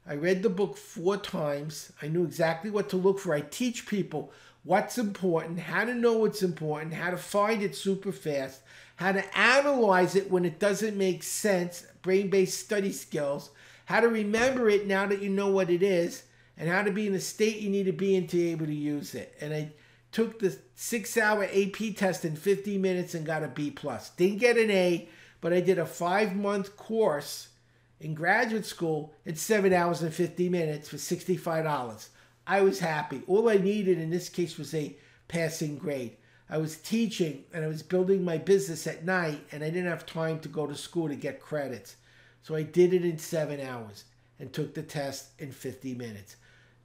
[SPEAKER 1] I read the book 4 times. I knew exactly what to look for. I teach people what's important, how to know what's important, how to find it super fast, how to analyze it when it doesn't make sense, brain-based study skills, how to remember it now that you know what it is, and how to be in the state you need to be in to be able to use it. And I took the 6-hour AP test in 50 minutes and got a B+. Didn't get an A, but I did a 5-month course in graduate school in 7 hours and 50 minutes for $65. I was happy. All I needed in this case was a passing grade. I was teaching and I was building my business at night and I didn't have time to go to school to get credits. So I did it in 7 hours and took the test in 50 minutes.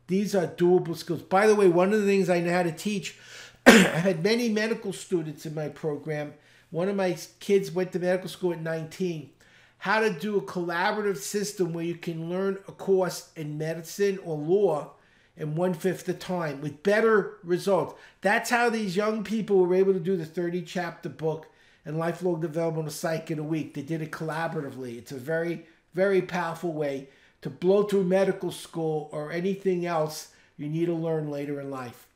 [SPEAKER 1] These are doable skills. By the way, one of the things I know how to teach, I had many medical students in my program. One of my kids went to medical school at 19. How to do a collaborative system where you can learn a course in medicine or law in 1/5 the time with better results. That's how these young people were able to do the 30-chapter book and lifelong developmental psych in a week. They did it collaboratively. It's a very, very powerful way to blow through medical school or anything else you need to learn later in life.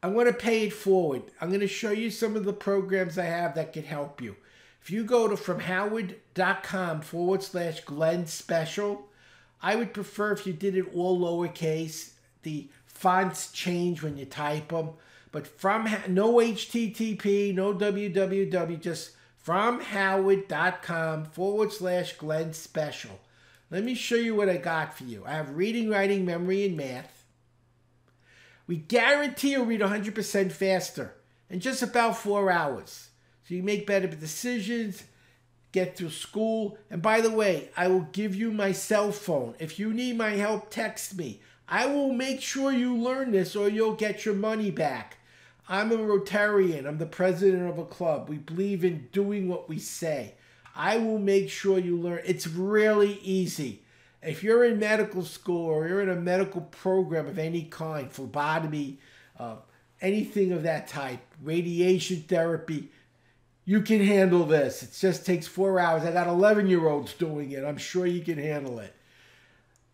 [SPEAKER 1] I'm going to pay it forward. I'm going to show you some of the programs I have that can help you. If you go to fromhoward.com/Glen special, I would prefer if you did it all lowercase. The fonts change when you type them. But no HTTP, no www, just fromhoward.com/Glen special. Let me show you what I got for you. I have reading, writing, memory, and math. We guarantee you'll read 100% faster in just about 4 hours. So you make better decisions, get through school. And by the way, I will give you my cell phone. If you need my help, text me. I will make sure you learn this or you'll get your money back. I'm a Rotarian. I'm the president of a club. We believe in doing what we say. I will make sure you learn. It's really easy. If you're in medical school or you're in a medical program of any kind, phlebotomy, anything of that type, radiation therapy, you can handle this. It just takes 4 hours. I got 11-year-olds doing it. I'm sure you can handle it.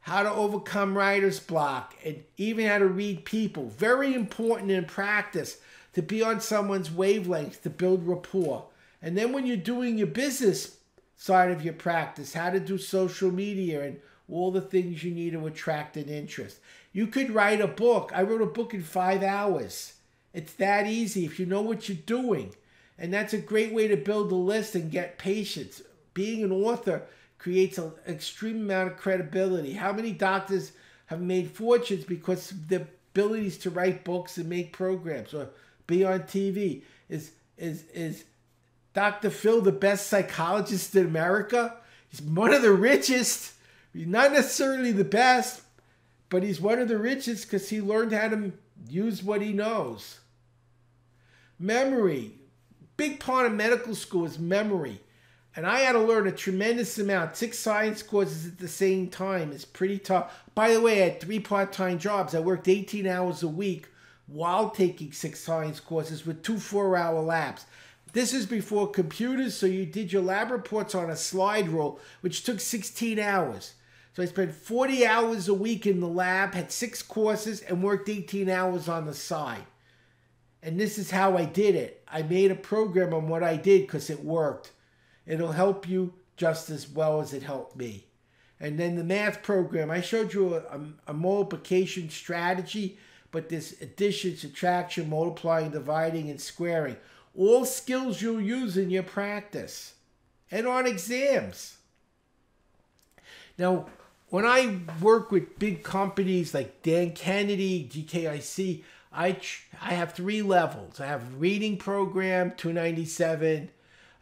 [SPEAKER 1] How to overcome writer's block and even how to read people. Very important in practice to be on someone's wavelength to build rapport. And then when you're doing your business side of your practice, how to do social media and all the things you need to attract an interest. You could write a book. I wrote a book in 5 hours. It's that easy if you know what you're doing. And that's a great way to build a list and get patients. Being an author creates an extreme amount of credibility. How many doctors have made fortunes because of their abilities to write books and make programs or be on TV. Is Dr. Phil the best psychologist in America? He's one of the richest. He's not necessarily the best, but he's one of the richest because he learned how to use what he knows. Memory. Big part of medical school is memory. And I had to learn a tremendous amount. 6 science courses at the same time. It's pretty tough. By the way, I had 3 part-time jobs. I worked 18 hours a week while taking 6 science courses with 2 4-hour labs. This is before computers, so you did your lab reports on a slide rule, which took 16 hours. So I spent 40 hours a week in the lab, had 6 courses, and worked 18 hours on the side. And this is how I did it. I made a program on what I did because it worked. It'll help you just as well as it helped me. And then the math program, I showed you a multiplication strategy, but this addition, subtraction, multiplying, dividing, and squaring. All skills you'll use in your practice and on exams. Now, when I work with big companies like Dan Kennedy, GKIC, I have 3 levels. I have reading program, $297.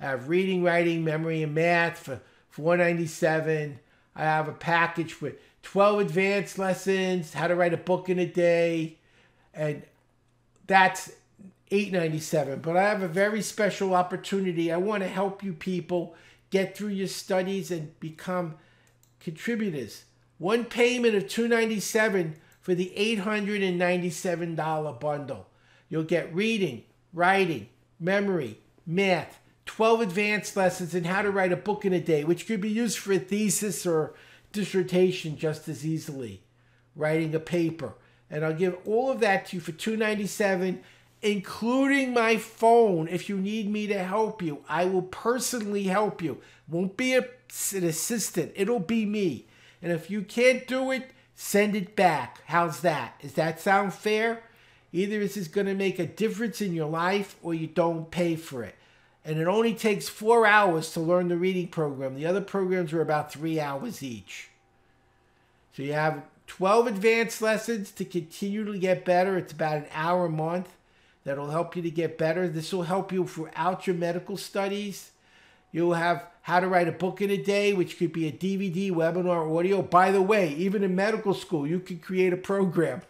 [SPEAKER 1] I have reading, writing, memory, and math for $497. I have a package with 12 advanced lessons, how to write a book in a day, and that's $897. But I have a very special opportunity. I want to help you people get through your studies and become contributors. One payment of $297 for the $897 bundle. You'll get reading, writing, memory, math, 12 advanced lessons in how to write a book in a day, which could be used for a thesis or dissertation just as easily. Writing a paper. And I'll give all of that to you for $297, including my phone. If you need me to help you, I will personally help you. Won't be an assistant. It'll be me. And if you can't do it, send it back. How's that? Does that sound fair? Either this is going to make a difference in your life or you don't pay for it. And it only takes 4 hours to learn the reading program. The other programs are about 3 hours each. So you have 12 advanced lessons to continue to get better. It's about an hour a month. That'll help you to get better. This will help you throughout your medical studies. You'll have how to write a book in a day, which could be a DVD, webinar, audio. By the way, even in medical school, you can create a program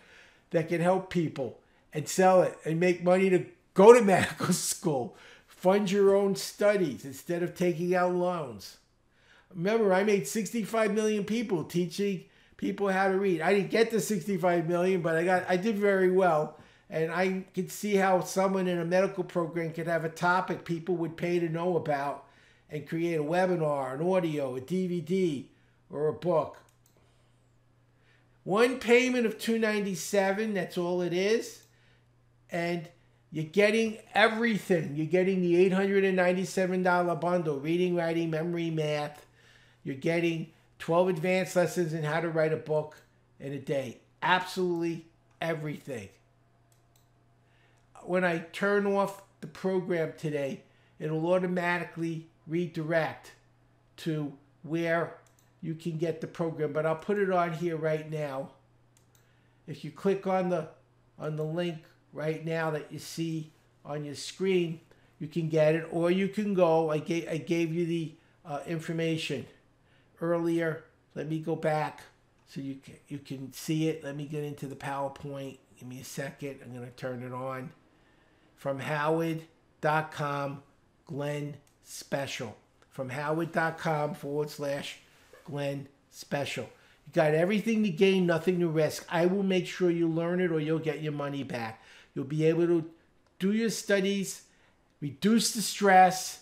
[SPEAKER 1] that can help people and sell it and make money to go to medical school. Fund your own studies instead of taking out loans. Remember, I made 65 million people teaching people how to read. I didn't get to 65 million, but I did very well. And I could see how someone in a medical program could have a topic people would pay to know about and create a webinar, an audio, a DVD, or a book. One payment of $297, that's all it is. And you're getting everything. You're getting the $897 bundle, reading, writing, memory, math. You're getting 12 advanced lessons in how to write a book in a day. Absolutely everything. When I turn off the program today, it'll automatically redirect to where you can get the program. But I'll put it on here right now. If you click on the link right now that you see on your screen, you can get it, or you can go. I gave you the information earlier. Let me go back so you can see it. Let me get into the PowerPoint. Give me a second. I'm going to turn it on. From Howard.com, Glen Special. From Howard.com/Glen Special. You got everything to gain, nothing to risk. I will make sure you learn it or you'll get your money back. You'll be able to do your studies, reduce the stress,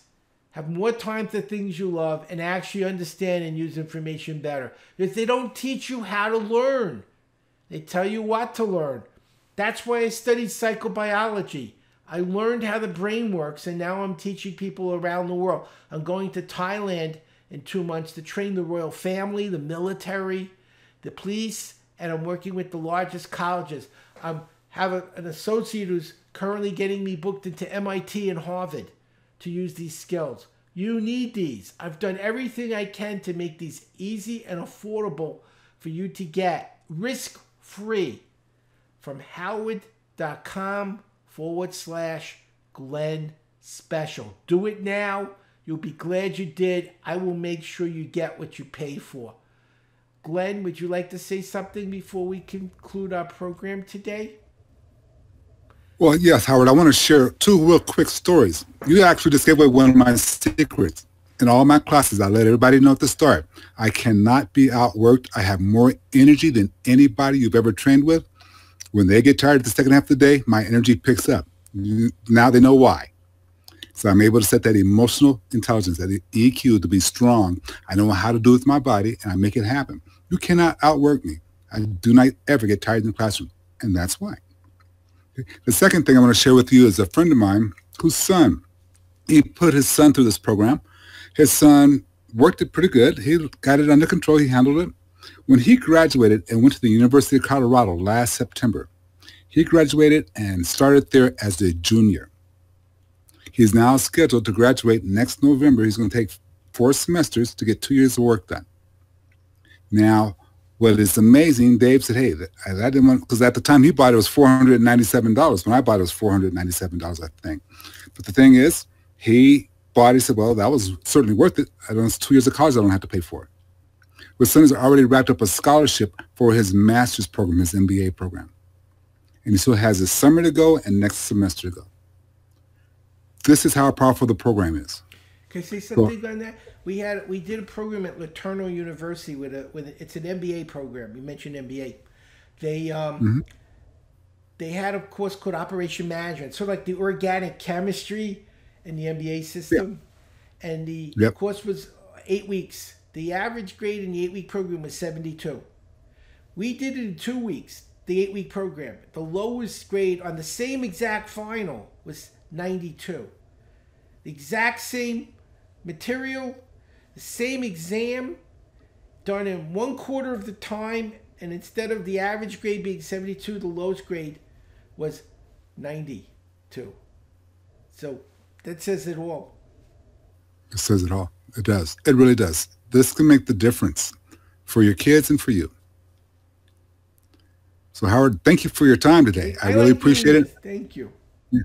[SPEAKER 1] have more time for things you love, and actually understand and use information better. Because they don't teach you how to learn. They tell you what to learn. That's why I studied psychobiology. I learned how the brain works, and now I'm teaching people around the world. I'm going to Thailand in 2 months to train the royal family, the military, the police, and I'm working with the largest colleges. I have an associate who's currently getting me booked into MIT and Harvard to use these skills. You need these. I've done everything I can to make these easy and affordable for you to get risk-free from Howard.com/Glen glen special. Do it now. You'll be glad you did. I will make sure you get what you paid for. Glenn, would you like to say something before we conclude our program today?
[SPEAKER 2] Well, yes, Howard, I want to share two real quick stories. You actually just gave away one of my secrets. In all my classes, I let everybody know at the start, I cannot be outworked. I have more energy than anybody you've ever trained with. When they get tired at the second half of the day, my energy picks up. Now they know why. So I'm able to set that emotional intelligence, that EQ, to be strong. I know how to do it with my body, and I make it happen. You cannot outwork me. I do not ever get tired in the classroom, and that's why. The second thing I want to share with you is a friend of mine whose son, he put his son through this program. His son worked it pretty good. He got it under control. He handled it. When he graduated and went to the University of Colorado last September, he graduated and started there as a junior. He's now scheduled to graduate next November. He's going to take 4 semesters to get 2 years of work done. Now, what is amazing, Dave said, hey, I didn't want, because at the time he bought it was $497. When I bought it was $497, I think. But the thing is, he bought it, he said, well, that was certainly worth it. I don't, it's 2 years of college, I don't have to pay for it. His son has already wrapped up a scholarship for his master's program, his MBA program. And he still has his summer to go and next semester to go. This is how powerful the program is.
[SPEAKER 1] Can I say something on that? We did a program at Laterno University with it's an MBA program. You mentioned MBA. They had a course called Operation Management, sort of like the organic chemistry in the MBA system. Yeah. And the course was 8 weeks. The average grade in the 8-week program was 72. We did it in 2 weeks, the 8-week program. The lowest grade on the same exact final was 92. The exact same material, the same exam, done in 1/4 of the time, and instead of the average grade being 72, the lowest grade was 92. So that says it all.
[SPEAKER 2] It says it all. It does. It really does. This can make the difference for your kids and for you. So Howard, thank you for your time today. I really appreciate it.
[SPEAKER 1] Thank you.
[SPEAKER 2] Yeah.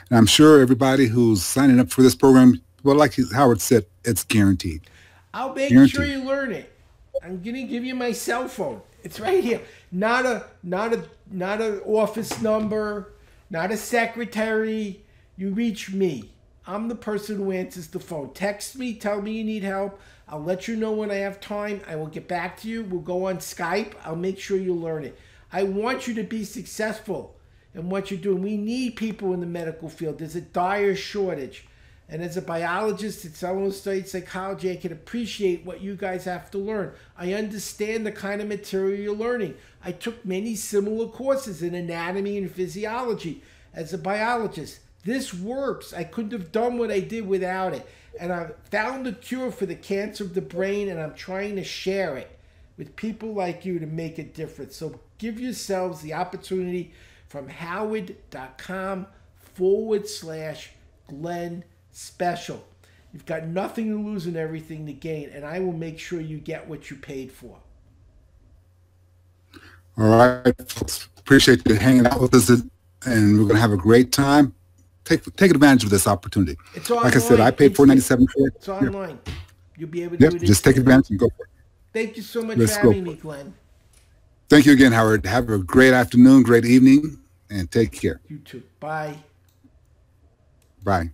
[SPEAKER 2] And I'm sure everybody who's signing up for this program, well, like Howard said, it's guaranteed.
[SPEAKER 1] I'll make sure you learn it. I'm gonna give you my cell phone. It's right here. Not a office number, not a secretary. You reach me. I'm the person who answers the phone. Text me, tell me you need help. I'll let you know when I have time. I will get back to you. We'll go on Skype. I'll make sure you learn it. I want you to be successful in what you're doing. We need people in the medical field. There's a dire shortage. And as a biologist and someone who studied psychology, I can appreciate what you guys have to learn. I understand the kind of material you're learning. I took many similar courses in anatomy and physiology as a biologist. This works. I couldn't have done what I did without it. And I found a cure for the cancer of the brain, and I'm trying to share it with people like you to make a difference. So give yourselves the opportunity from howard.com/Glen Special. You've got nothing to lose and everything to gain, and I will make sure you get what you paid for.
[SPEAKER 2] All right, folks. Appreciate you hanging out with us, and we're going to have a great time. Take advantage of this opportunity.
[SPEAKER 1] It's online.
[SPEAKER 2] Like I said, I paid $497 for it.
[SPEAKER 1] It's online. You'll be able to do it.
[SPEAKER 2] Just take advantage and go for it.
[SPEAKER 1] Thank you so much for having me, Glenn.
[SPEAKER 2] Thank you again, Howard. Have a great afternoon, great evening, and take care.
[SPEAKER 1] You too. Bye.
[SPEAKER 2] Bye.